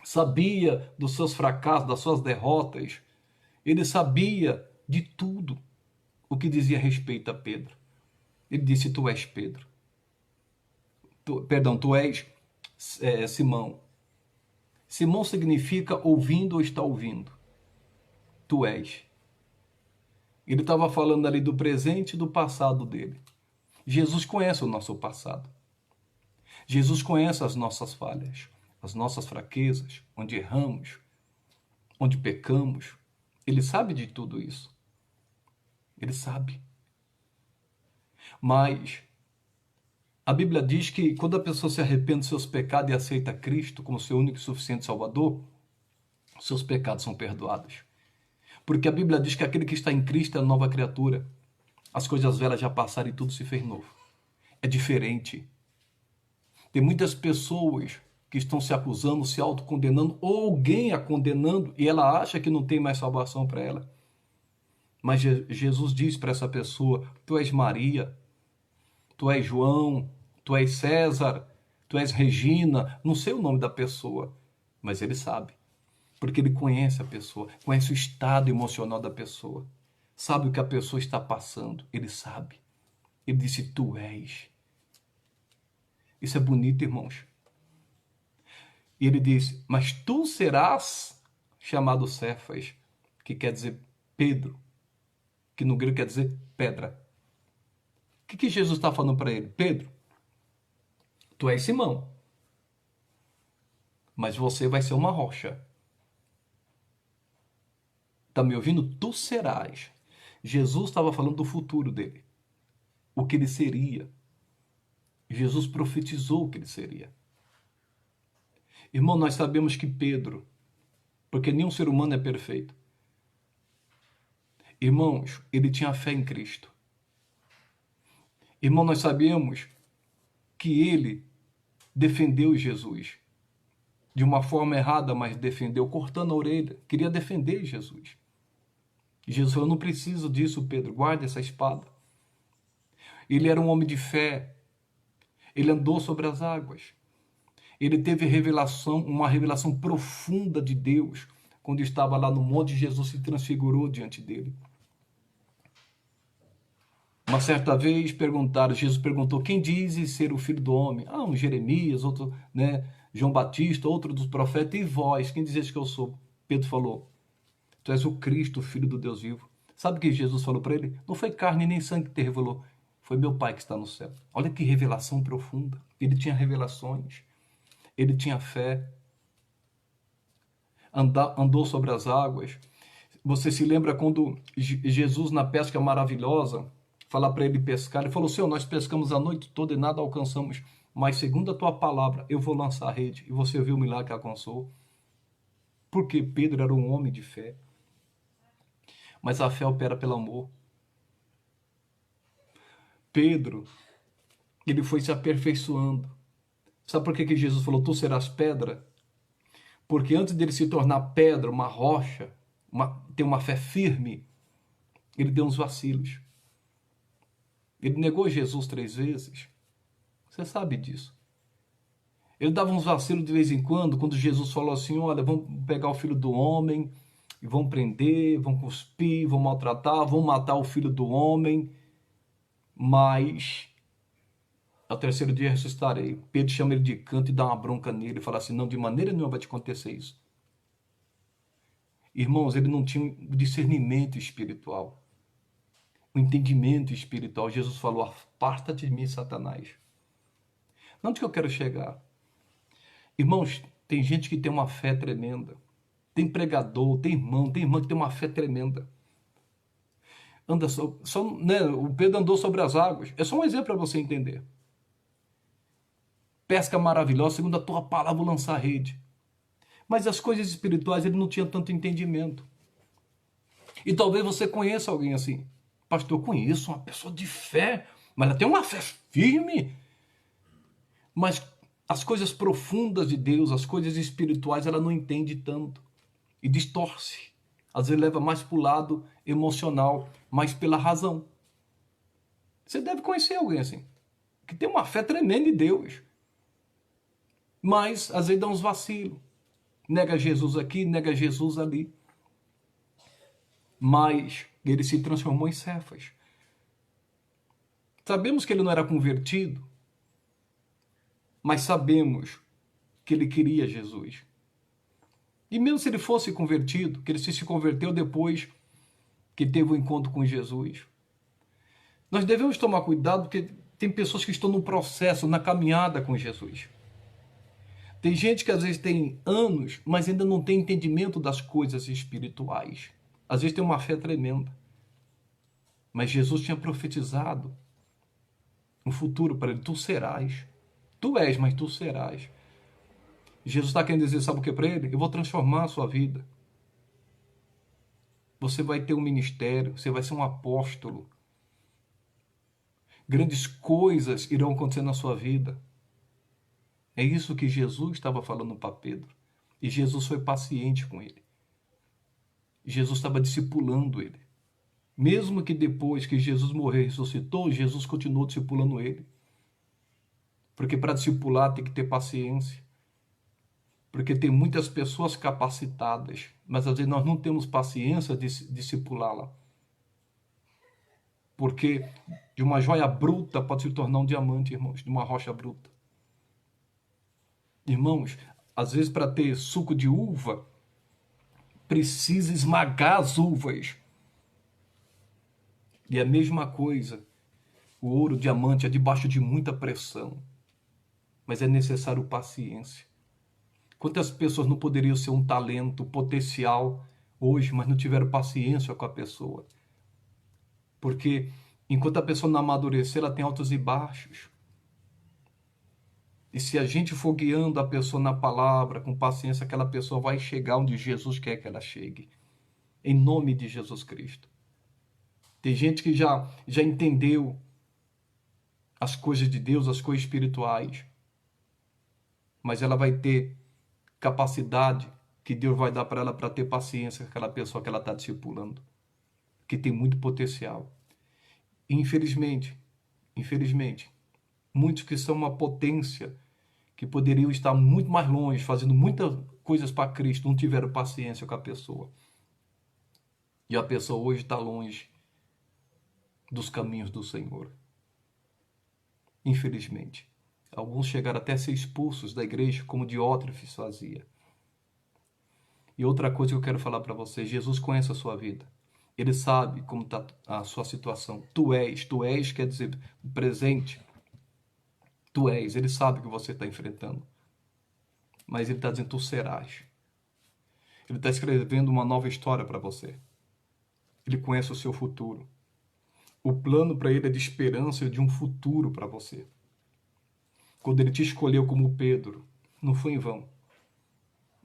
sabia dos seus fracassos, das suas derrotas, ele sabia de tudo o que dizia respeito a Pedro. Ele disse, tu és Pedro. Tu és Simão. Simão significa ouvindo ou está ouvindo. Tu és. Ele estava falando ali do presente e do passado dele. Jesus conhece o nosso passado. Jesus conhece as nossas falhas, as nossas fraquezas, onde erramos, onde pecamos. Ele sabe de tudo isso. Ele sabe. Mas a Bíblia diz que quando a pessoa se arrepende dos seus pecados e aceita Cristo como seu único e suficiente Salvador, seus pecados são perdoados. Porque a Bíblia diz que aquele que está em Cristo é nova criatura. As coisas velhas já passaram e tudo se fez novo. É diferente. Tem muitas pessoas que estão se acusando, se autocondenando, ou alguém a condenando, e ela acha que não tem mais salvação para ela. Mas Jesus diz para essa pessoa, tu és Maria, tu és João, tu és César, tu és Regina, não sei o nome da pessoa, mas ele sabe. Porque ele conhece a pessoa, conhece o estado emocional da pessoa, sabe o que a pessoa está passando, ele sabe. Ele disse, tu és. Isso é bonito, irmãos. E ele disse, mas tu serás chamado Cefas, que quer dizer Pedro, que no grego quer dizer pedra. O que Jesus está falando para ele? Pedro, tu és Simão, mas você vai ser uma rocha. Está me ouvindo? Tu serás. Jesus estava falando do futuro dele, o que ele seria. Jesus profetizou o que ele seria. Irmão, nós sabemos que Pedro, porque nenhum ser humano é perfeito. Irmãos, ele tinha fé em Cristo. Irmão, nós sabemos que ele defendeu Jesus. De uma forma errada, mas defendeu, cortando a orelha. Queria defender Jesus. E Jesus falou, não preciso disso, Pedro, guarda essa espada. Ele era um homem de fé. Ele andou sobre as águas. Ele teve revelação, uma revelação profunda de Deus. Quando estava lá no monte, Jesus se transfigurou diante dele. Uma certa vez Jesus perguntou, quem dizes ser o filho do homem? Ah, um Jeremias, outro, né, João Batista, outro dos profetas, e vós, quem dizes que eu sou? Pedro falou, tu és o Cristo, o Filho do Deus vivo. Sabe o que Jesus falou para ele? Não foi carne nem sangue que te revelou, foi meu Pai que está no céu. Olha que revelação profunda. Ele tinha revelações, ele tinha fé, andou sobre as águas. Você se lembra quando Jesus, na pesca maravilhosa, falar para ele pescar, ele falou, Senhor, nós pescamos a noite toda e nada alcançamos, mas segundo a tua palavra, eu vou lançar a rede. E você viu o milagre que alcançou. Porque Pedro era um homem de fé. Mas a fé opera pelo amor. Pedro, ele foi se aperfeiçoando. Sabe por que Jesus falou, tu serás pedra? Porque antes dele se tornar pedra, uma rocha, ter uma fé firme, ele deu uns vacilos. Ele negou Jesus 3 vezes. Você sabe disso. Ele dava uns vacilos de vez em quando Jesus falou assim, olha, vamos pegar o filho do homem, e vão prender, vão cuspir, vão maltratar, vão matar o filho do homem, mas ao terceiro dia ressuscitarei. Pedro chama ele de canto e dá uma bronca nele, e fala assim, não, de maneira nenhuma vai te acontecer isso. Irmãos, ele não tinha um discernimento espiritual, um entendimento espiritual. Jesus falou, aparta-te de mim, Satanás. Onde que eu quero chegar? Irmãos, tem gente que tem uma fé tremenda. Tem pregador, tem irmã que tem uma fé tremenda. Anda né? O Pedro andou sobre as águas. É só um exemplo para você entender. Pesca maravilhosa, segundo a tua palavra, vou lançar a rede. Mas as coisas espirituais ele não tinha tanto entendimento. E talvez você conheça alguém assim. Pastor, eu conheço uma pessoa de fé, mas ela tem uma fé firme. Mas as coisas profundas de Deus, as coisas espirituais, ela não entende tanto. E distorce. Às vezes leva mais para o lado emocional, mais pela razão. Você deve conhecer alguém assim, que tem uma fé tremenda em Deus. Mas às vezes dá uns vacilos. Nega Jesus aqui, nega Jesus ali. Mas ele se transformou em Cefas. Sabemos que ele não era convertido, mas sabemos que ele queria Jesus. E mesmo se ele fosse convertido, que ele se converteu depois que teve o encontro com Jesus, nós devemos tomar cuidado porque tem pessoas que estão no processo, na caminhada com Jesus. Tem gente que às vezes tem anos, mas ainda não tem entendimento das coisas espirituais. Às vezes tem uma fé tremenda. Mas Jesus tinha profetizado um futuro para ele. Tu serás. Tu és, mas tu serás. Jesus está querendo dizer, sabe o que para ele? Eu vou transformar a sua vida. Você vai ter um ministério, você vai ser um apóstolo. Grandes coisas irão acontecer na sua vida. É isso que Jesus estava falando para Pedro. E Jesus foi paciente com ele. Jesus estava discipulando ele. Mesmo que depois que Jesus morreu e ressuscitou, Jesus continuou discipulando ele. Porque para discipular tem que ter paciência. Porque tem muitas pessoas capacitadas, mas às vezes nós não temos paciência de discipulá-la. Porque de uma joia bruta pode se tornar um diamante, irmãos, de uma rocha bruta. Irmãos, às vezes para ter suco de uva, precisa esmagar as uvas. E a mesma coisa, o ouro, o diamante é debaixo de muita pressão. Mas é necessário paciência. Quantas pessoas não poderiam ser um talento, potencial hoje, mas não tiveram paciência com a pessoa? Porque enquanto a pessoa não amadurecer, ela tem altos e baixos. E se a gente for guiando a pessoa na palavra, com paciência, aquela pessoa vai chegar onde Jesus quer que ela chegue. Em nome de Jesus Cristo. Tem gente que já entendeu as coisas de Deus, as coisas espirituais. Mas ela vai ter capacidade que Deus vai dar para ela para ter paciência com aquela pessoa que ela está discipulando. Que tem muito potencial. E infelizmente, muitos que são uma potência, que poderiam estar muito mais longe, fazendo muitas coisas para Cristo, não tiveram paciência com a pessoa. E a pessoa hoje está longe dos caminhos do Senhor. Infelizmente. Alguns chegaram até a ser expulsos da igreja, como Diótrefes fazia. E outra coisa que eu quero falar para você, Jesus conhece a sua vida. Ele sabe como está a sua situação. Tu és quer dizer presente. Tu és, ele sabe o que você está enfrentando. Mas ele está dizendo, tu serás. Ele está escrevendo uma nova história para você. Ele conhece o seu futuro. O plano para ele é de esperança e de um futuro para você. Quando ele te escolheu como Pedro, não foi em vão.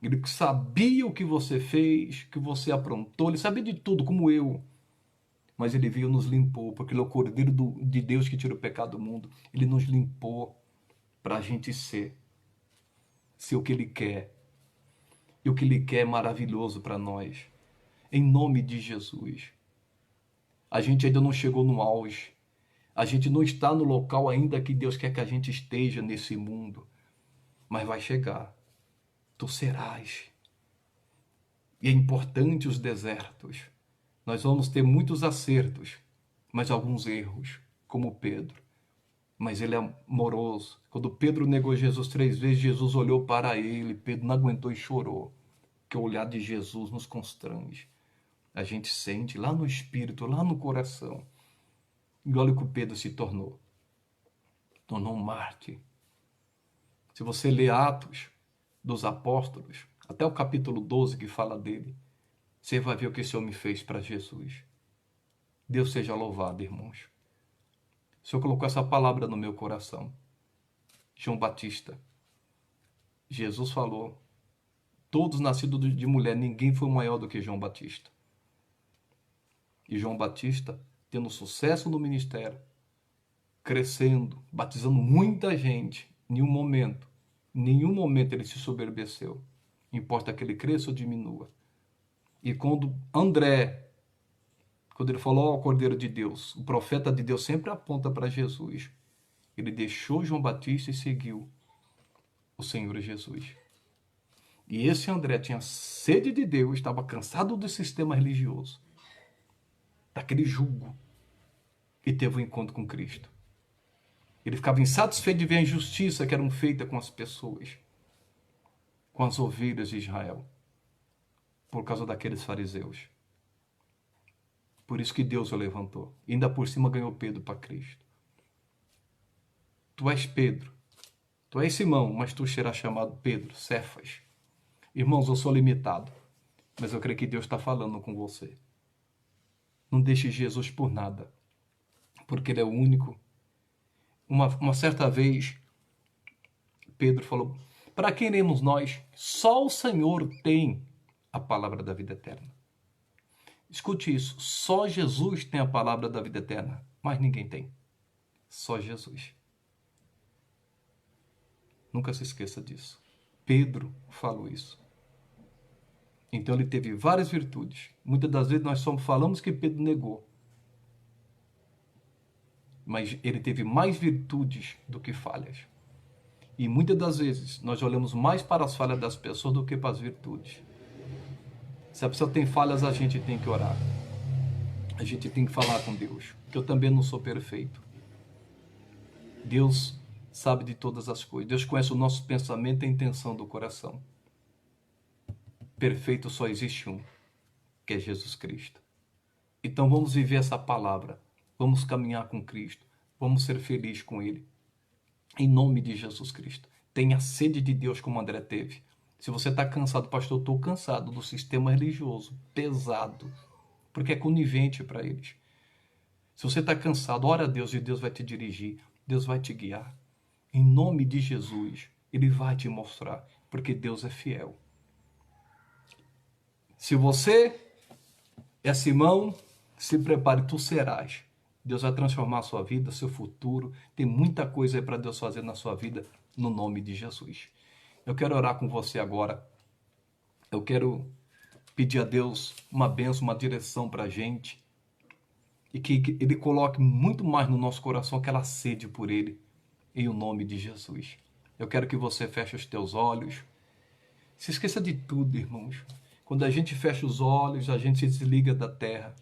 Ele sabia o que você fez, o que você aprontou, ele sabia de tudo, como eu. Mas ele veio e nos limpou, porque ele é o Cordeiro de Deus que tira o pecado do mundo. Ele nos limpou para a gente ser o que ele quer. E o que ele quer é maravilhoso para nós. Em nome de Jesus. A gente ainda não chegou no auge. A gente não está no local ainda que Deus quer que a gente esteja nesse mundo. Mas vai chegar. Tu serás. E é importante os desertos. Nós vamos ter muitos acertos, mas alguns erros, como Pedro. Mas ele é amoroso. Quando Pedro negou Jesus 3 vezes, Jesus olhou para ele. Pedro não aguentou e chorou. Porque o olhar de Jesus nos constrange. A gente sente lá no espírito, lá no coração. E olha o que o Pedro se tornou. Tornou um mártir. Se você lê Atos dos Apóstolos, até o capítulo 12 que fala dele, você vai ver o que esse homem fez para Jesus. Deus seja louvado, irmãos. O Senhor colocou essa palavra no meu coração. João Batista. Jesus falou, todos nascidos de mulher, ninguém foi maior do que João Batista. E João Batista, tendo sucesso no ministério, crescendo, batizando muita gente, em nenhum momento ele se soberbeceu. Importa que ele cresça ou diminua. E quando André, quando ele falou ao Cordeiro de Deus, o profeta de Deus sempre aponta para Jesus. Ele deixou João Batista e seguiu o Senhor Jesus. E esse André tinha sede de Deus, estava cansado do sistema religioso, daquele jugo, e teve um encontro com Cristo. Ele ficava insatisfeito de ver a injustiça que eram feitas com as pessoas, com as ovelhas de Israel, por causa daqueles fariseus. Por isso que Deus o levantou. E ainda por cima ganhou Pedro para Cristo. Tu és Pedro. Tu és Simão, mas tu serás chamado Pedro, Cefas. Irmãos, eu sou limitado, mas eu creio que Deus está falando com você. Não deixe Jesus por nada, porque ele é o único. Uma certa vez, Pedro falou, para quem iremos nós? Só o Senhor tem a palavra da vida eterna. Escute isso, só Jesus tem a palavra da vida eterna, mas ninguém tem. Só Jesus. Nunca se esqueça disso. Pedro falou isso. Então ele teve várias virtudes. Muitas das vezes nós só falamos que Pedro negou. Mas ele teve mais virtudes do que falhas. E muitas das vezes nós olhamos mais para as falhas das pessoas do que para as virtudes. Se a pessoa tem falhas, a gente tem que orar. A gente tem que falar com Deus. Porque eu também não sou perfeito. Deus sabe de todas as coisas. Deus conhece o nosso pensamento e a intenção do coração. Perfeito só existe um, que é Jesus Cristo. Então vamos viver essa palavra. Vamos caminhar com Cristo. Vamos ser felizes com Ele. Em nome de Jesus Cristo. Tenha sede de Deus como André teve. Se você está cansado, pastor, eu estou cansado do sistema religioso. Pesado. Porque é conivente para eles. Se você está cansado, ora a Deus e Deus vai te dirigir, Deus vai te guiar. Em nome de Jesus, Ele vai te mostrar, porque Deus é fiel. Se você é Simão, se prepare, tu serás. Deus vai transformar a sua vida, seu futuro. Tem muita coisa aí para Deus fazer na sua vida, no nome de Jesus. Eu quero orar com você agora. Eu quero pedir a Deus uma bênção, uma direção para a gente. E que Ele coloque muito mais no nosso coração aquela sede por Ele, em o nome de Jesus. Eu quero que você feche os teus olhos. Se esqueça de tudo, irmãos. Quando a gente fecha os olhos, a gente se desliga da terra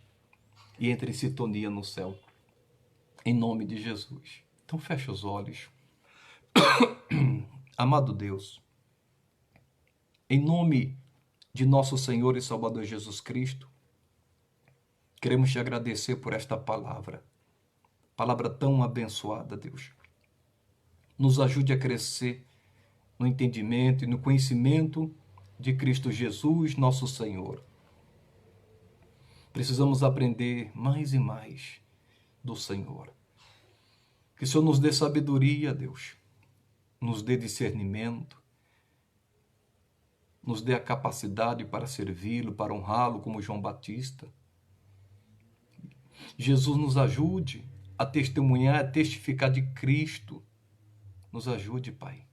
e entra em sintonia no céu. Em nome de Jesus. Então feche os olhos. Amado Deus, em nome de nosso Senhor e Salvador Jesus Cristo, queremos te agradecer por esta palavra. Palavra tão abençoada, Deus. Nos ajude a crescer no entendimento e no conhecimento de Cristo Jesus, nosso Senhor. Precisamos aprender mais e mais do Senhor. Que o Senhor nos dê sabedoria, Deus. Nos dê discernimento. Nos dê a capacidade para servi-lo, para honrá-lo como João Batista. Jesus nos ajude a testemunhar, a testificar de Cristo. Nos ajude, Pai.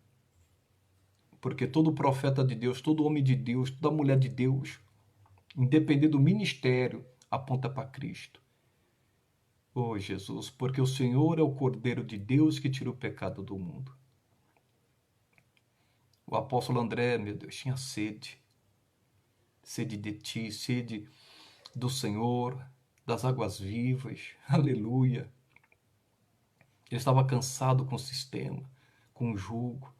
Porque todo profeta de Deus, todo homem de Deus, toda mulher de Deus, independente do ministério, aponta para Cristo. Oh, Jesus, porque o Senhor é o Cordeiro de Deus que tira o pecado do mundo. O apóstolo André, meu Deus, tinha sede. Sede de Ti, sede do Senhor, das águas vivas. Aleluia. Ele estava cansado com o sistema, com o jugo,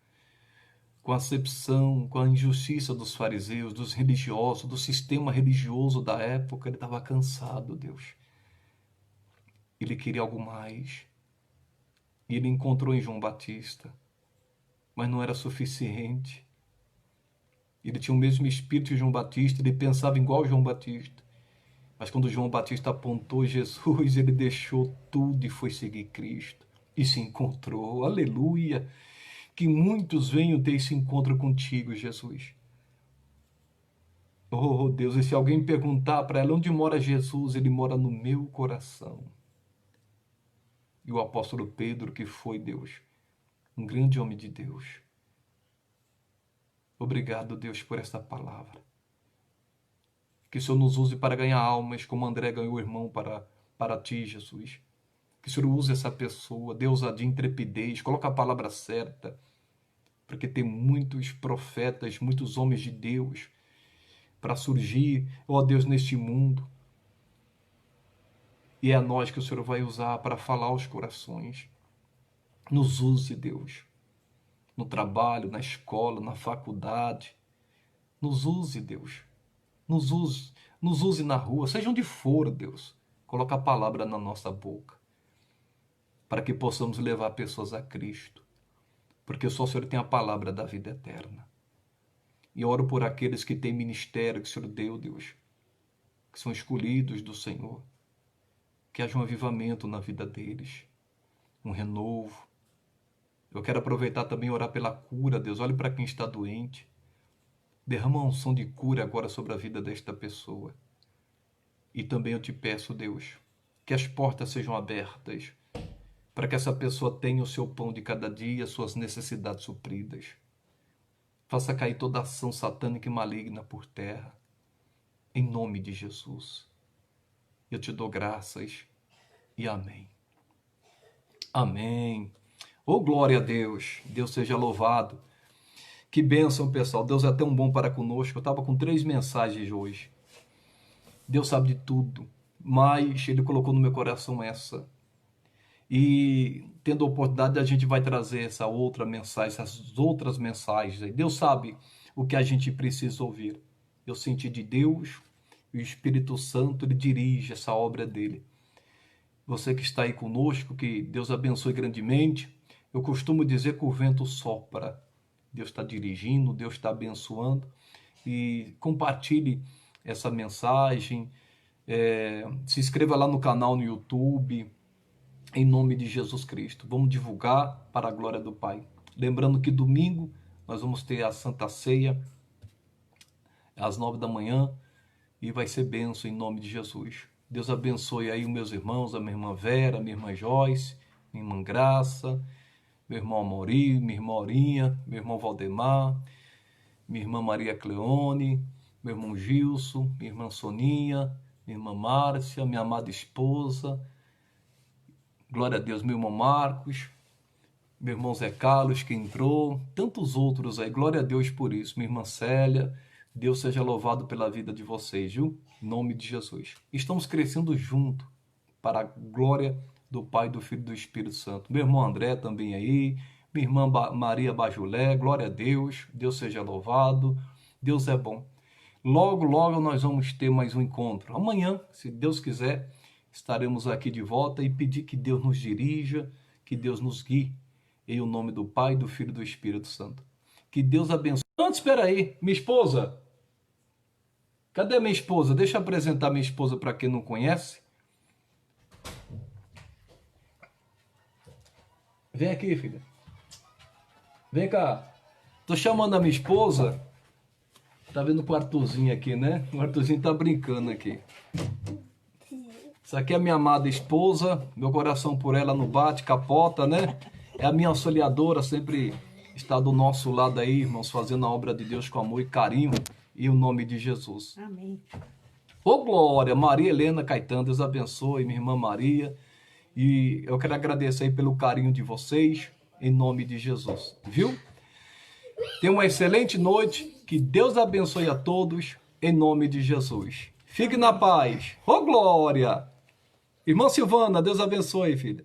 com a acepção, com a injustiça dos fariseus, dos religiosos, do sistema religioso da época. Ele estava cansado, Deus. Ele queria algo mais. E ele encontrou em João Batista. Mas não era suficiente. Ele tinha o mesmo espírito de João Batista, ele pensava igual João Batista. Mas quando João Batista apontou Jesus, ele deixou tudo e foi seguir Cristo. E se encontrou. Aleluia! Que muitos venham ter esse encontro contigo, Jesus. Oh, Deus, e se alguém perguntar para ela onde mora Jesus, ele mora no meu coração. E o apóstolo Pedro, que foi, Deus, um grande homem de Deus. Obrigado, Deus, por esta palavra. Que o Senhor nos use para ganhar almas, como André ganhou o irmão para ti, Jesus. Que o Senhor use essa pessoa, dê ousadia, intrepidez, coloca a palavra certa, porque tem muitos profetas, muitos homens de Deus para surgir, ó Deus, neste mundo. E é a nós que o Senhor vai usar para falar aos corações. Nos use, Deus, no trabalho, na escola, na faculdade. Nos use, Deus. Nos use na rua, seja onde for, Deus. Coloca a palavra na nossa boca, para que possamos levar pessoas a Cristo. Porque só o Senhor tem a palavra da vida eterna. E oro por aqueles que têm ministério que o Senhor deu, Deus, que são escolhidos do Senhor. Que haja um avivamento na vida deles, um renovo. Eu quero aproveitar também e orar pela cura, Deus. Olhe para quem está doente. Derrama uma unção de cura agora sobre a vida desta pessoa. E também eu te peço, Deus, que as portas sejam abertas para que essa pessoa tenha o seu pão de cada dia, suas necessidades supridas. Faça cair toda ação satânica e maligna por terra. Em nome de Jesus. Eu te dou graças e amém. Amém. Oh, glória a Deus. Deus seja louvado. Que bênção, pessoal. Deus é tão bom para conosco. Eu estava com 3 mensagens hoje. Deus sabe de tudo, mas Ele colocou no meu coração essa. E tendo a oportunidade, a gente vai trazer essa outra mensagem, essas outras mensagens. Deus sabe o que a gente precisa ouvir. Eu senti de Deus, e o Espírito Santo, Ele dirige essa obra dele. Você que está aí conosco, que Deus abençoe grandemente. Eu costumo dizer que o vento sopra. Deus está dirigindo, Deus está abençoando. E compartilhe essa mensagem. Se inscreva lá no canal no YouTube. em nome de Jesus Cristo. Vamos divulgar para a glória do Pai. Lembrando que domingo nós vamos ter a Santa Ceia às 9 da manhã e vai ser bênção em nome de Jesus. Deus abençoe aí os meus irmãos, a minha irmã Vera, a minha irmã Joyce, minha irmã Graça, meu irmão Amaury, minha irmã Aurinha, meu irmão Valdemar, minha irmã Maria Cleone, meu irmão Gilson, minha irmã Soninha, minha irmã Márcia, minha amada esposa, glória a Deus, meu irmão Marcos, meu irmão Zé Carlos que entrou, tantos outros aí, glória a Deus por isso, minha irmã Célia, Deus seja louvado pela vida de vocês, viu? Em nome de Jesus. Estamos crescendo junto para a glória do Pai, do Filho e do Espírito Santo. Meu irmão André também aí, minha irmã Maria Bajulé, glória a Deus, Deus seja louvado, Deus é bom. Logo, logo nós vamos ter mais um encontro. Amanhã, se Deus quiser, estaremos aqui de volta e pedir que Deus nos dirija, que Deus nos guie, em o nome do Pai, do Filho e do Espírito Santo. Que Deus abençoe. Antes, espera aí, minha esposa. Cadê minha esposa? Deixa eu apresentar minha esposa para quem não conhece. Vem aqui, filha. Vem cá. Tô chamando a minha esposa. Tá vendo o Arthurzinho aqui, né? O Arthurzinho tá brincando aqui. Essa aqui é a minha amada esposa. Meu coração por ela não bate, capota, né? É a minha auxiliadora, sempre está do nosso lado aí, irmãos, fazendo a obra de Deus com amor e carinho. E o nome de Jesus. Amém. Ô glória, Maria Helena Caetano, Deus abençoe, minha irmã Maria. E eu quero agradecer aí pelo carinho de vocês, em nome de Jesus. Viu? Tenha uma excelente noite, que Deus abençoe a todos, em nome de Jesus. Fique na paz. Ô glória! Irmã Silvana, Deus abençoe, filha.